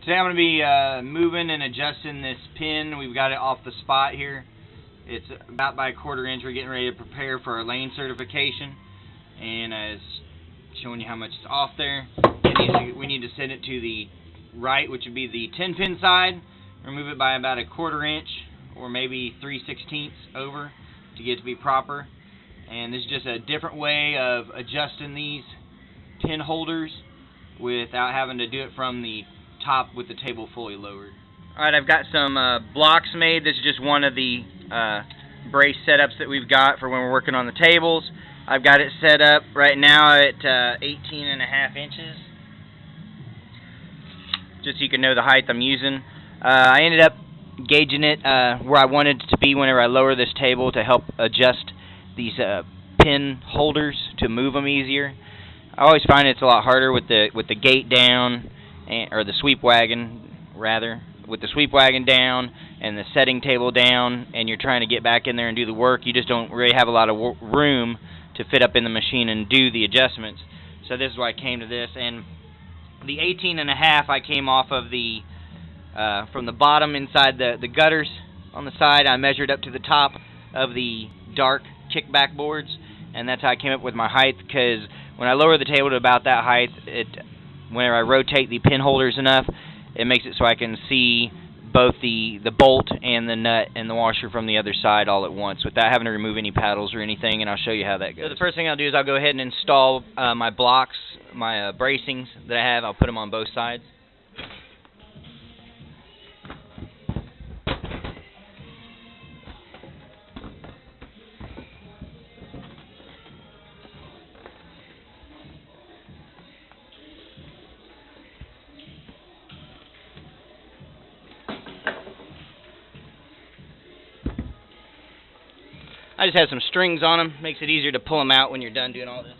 Today I'm going to be moving and adjusting this pin. We've got it off the spot here. It's about by a 1/4 inch. We're getting ready to prepare for our lane certification, and it's showing you how much is off there. We need to send it to the right, which would be the 10 pin side. Remove it by about a 1/4 inch or maybe 3/16 over to get it to be proper. And this is just a different way of adjusting these pin holders without having to do it from the top with the table fully lowered. Alright, I've got some blocks made. This is just one of the brace setups that we've got for when we're working on the tables. I've got it set up right now at 18.5 inches, just so you can know the height I'm using. I ended up gauging it where I wanted it to be whenever I lower this table to help adjust these pin holders to move them easier. I always find it's a lot harder with the gate down, or the sweep wagon rather, with the sweep wagon down and the setting table down, and you're trying to get back in there and do the work. You just don't really have a lot of room to fit up in the machine and do the adjustments. So this is why I came to this. And the 18.5 I came off of the from the bottom inside the gutters on the side. I measured up to the top of the dark kickback boards, and that's how I came up with my height, because when I lower the table to about that height, whenever I rotate the pin holders enough, it makes it so I can see both the bolt and the nut and the washer from the other side all at once without having to remove any paddles or anything, and I'll show you how that goes. So the first thing I'll do is I'll go ahead and install my blocks, my bracings that I have. I'll put them on both sides. I just have some strings on them. Makes it easier to pull them out when you're done doing all this.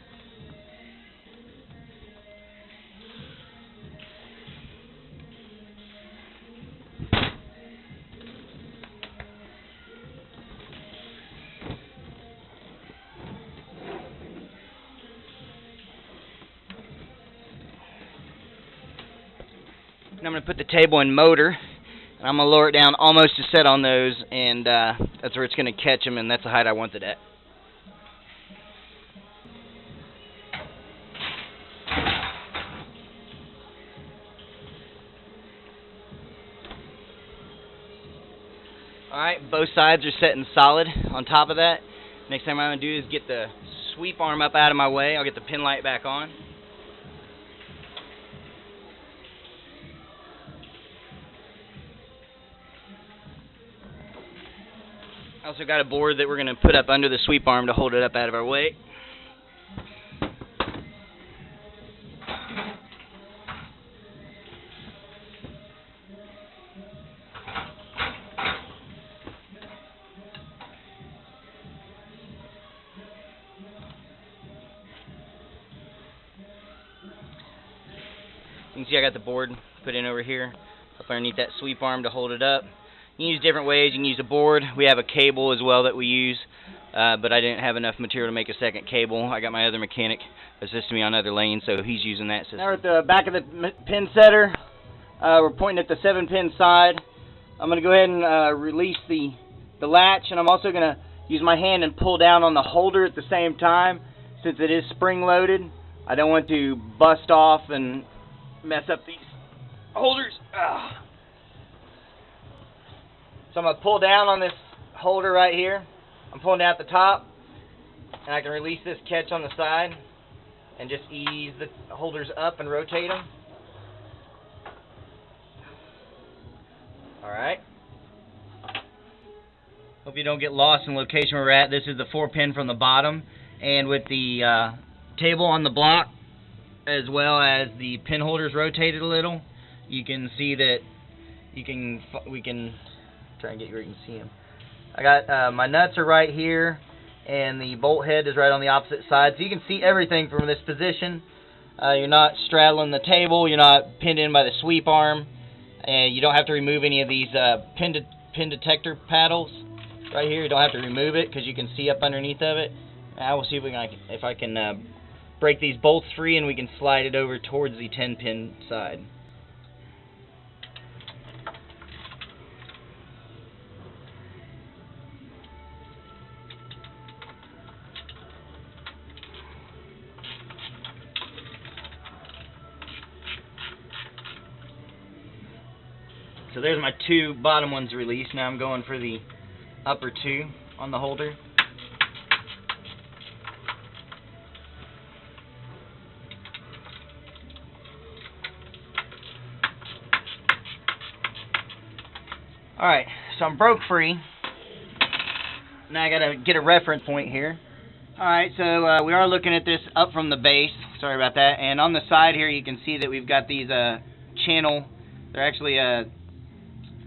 And I'm going to put the table in motor. I'm going to lower it down almost to set on those, and that's where it's going to catch them, and that's the height I want it at. Alright, both sides are setting solid on top of that. Next thing I'm going to do is get the sweep arm up out of my way. I'll get the pin light back on. I also got a board that we're going to put up under the sweep arm to hold it up out of our way. You can see I got the board put in over here, up underneath that sweep arm to hold it up. You can use different ways. You can use a board. We have a cable as well that we use, but I didn't have enough material to make a second cable. I got my other mechanic assisting me on other lanes, so he's using that system. Now we're at the back of the pin setter. We're pointing at the 7-pin side. I'm going to go ahead and release the latch, and I'm also going to use my hand and pull down on the holder at the same time, since it is spring-loaded. I don't want to bust off and mess up these holders. Ugh. So I'm going to pull down on this holder right here. I'm pulling down at the top, and I can release this catch on the side and just ease the holders up and rotate them. Alright. Hope you don't get lost in the location where we're at. This is the 4-pin from the bottom, and with the table on the block as well as the pin holders rotated a little, you can see that we can try and get you where you can see them. I got my nuts are right here, and the bolt head is right on the opposite side, so you can see everything from this position. You're not straddling the table, you're not pinned in by the sweep arm, and you don't have to remove any of these pin detector paddles right here. You don't have to remove it because you can see up underneath of it. I will see if I can break these bolts free, and we can slide it over towards the 10-pin side. So there's my two bottom ones released. Now I'm going for the upper two on the holder. Alright, so I'm broke free. Now I gotta get a reference point here. Alright, so we are looking at this up from the base. Sorry about that. And on the side here you can see that we've got these channel, they're actually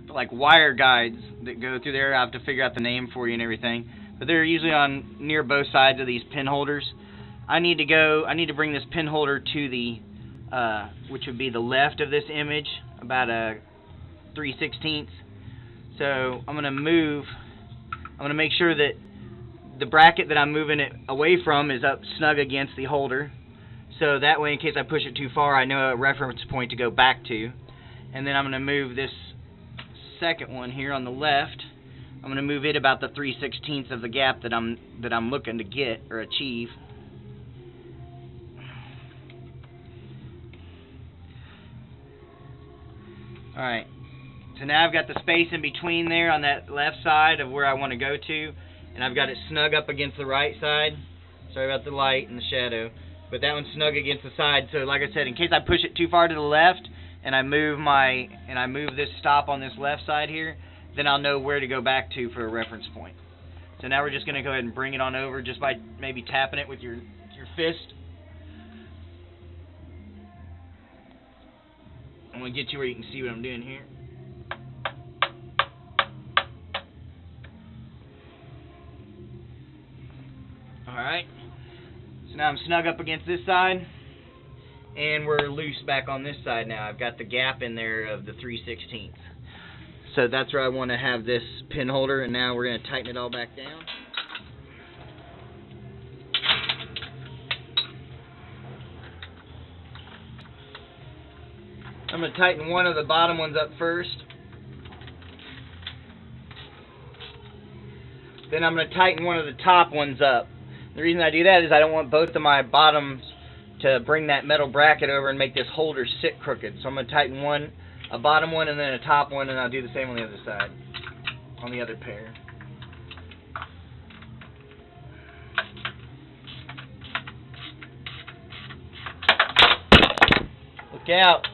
like wire guides that go through there. I have to figure out the name for you and everything. But they're usually on near both sides of these pin holders. I need to bring this pin holder to the, which would be the left of this image, about a 3/16. So I'm going to make sure that the bracket that I'm moving it away from is up snug against the holder. So that way, in case I push it too far, I know a reference point to go back to. And then I'm going to move this second one here on the left. I'm going to move it about the 3/16 of the gap that I'm looking to get or achieve. Alright, so now I've got the space in between there on that left side of where I want to go to, and I've got it snug up against the right side. Sorry about the light and the shadow, but that one's snug against the side. So like I said, in case I push it too far to the left and I move this stop on this left side here, then I'll know where to go back to for a reference point. So now we're just going to go ahead and bring it on over just by maybe tapping it with your fist. I'm going to get you where you can see what I'm doing here. Alright, so now I'm snug up against this side, and we're loose back on this side now. I've got the gap in there of the 3/16. So that's where I want to have this pin holder, and now we're going to tighten it all back down. I'm going to tighten one of the bottom ones up first. Then I'm going to tighten one of the top ones up. The reason I do that is I don't want both of my bottoms to bring that metal bracket over and make this holder sit crooked. So I'm going to tighten a bottom one and then a top one, and I'll do the same on the other side, on the other pair. Look out.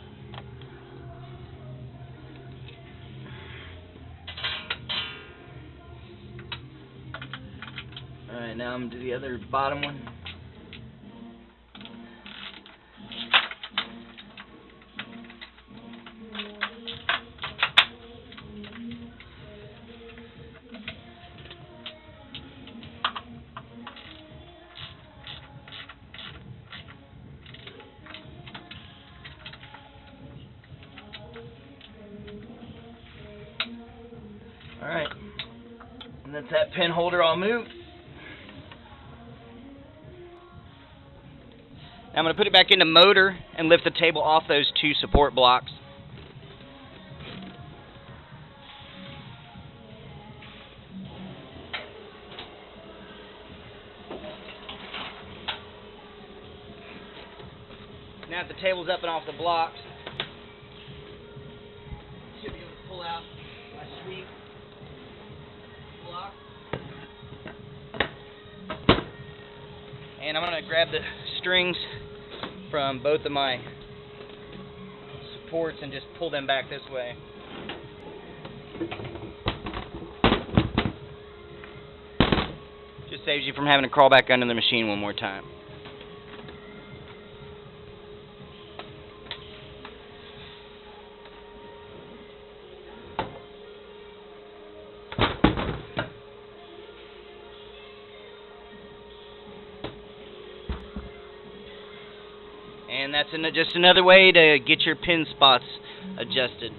Alright, now I'm going to do the other bottom one. Alright, and that's that pin holder all moved. Now I'm going to put it back into motor and lift the table off those two support blocks. Now that the table's up and off the blocks, should be able to pull out my sweep block. And I'm going to grab the strings from both of my supports and just pull them back this way. Just saves you from having to crawl back under the machine one more time. And that's just another way to get your pin spots adjusted.